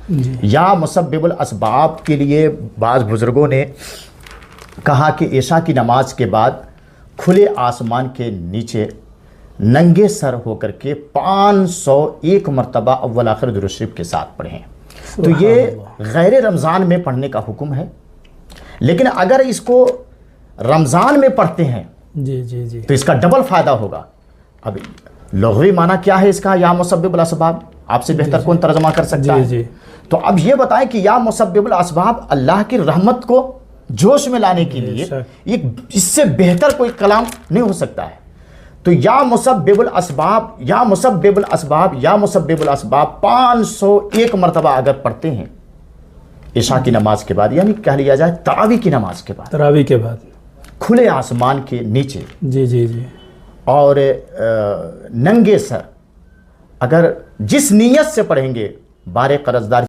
یا مسبب الاسباب کے لیے بعض بزرگوں نے کہا کہ عشاء کی نماز کے بعد کھلے آسمان کے نیچے ننگے سر ہو کر کے 501 مرتبہ اول آخر درود شریف کے ساتھ پڑھیں. تو یہ غیر رمضان میں پڑھنے کا حکم ہے، لیکن اگر اس کو رمضان میں پڑھتے ہیں تو اس کا ڈبل فائدہ ہوگا. اب لغوی معنی کیا ہے اس کا یا مسبب الاسباب؟ آپ سے بہتر کون ترجمہ کر سکتا ہے؟ تو اب یہ بتائیں کہ یا مسبب الاسباب اللہ کی رحمت کو جوش میں لانے کے لیے اس سے بہتر کوئی کلام نہیں ہو سکتا ہے. تو یا مسبب الاسباب یا مسبب الاسباب یا مسبب الاسباب 501 مرتبہ اگر پڑھتے ہیں عشاء کی نماز کے بعد، یعنی کہہ لیا جائے تراویح کی نماز کے بعد کھلے آسمان کے نیچے اور ننگے سر، اگر جس نیت سے پڑھیں گے بارے قرضدار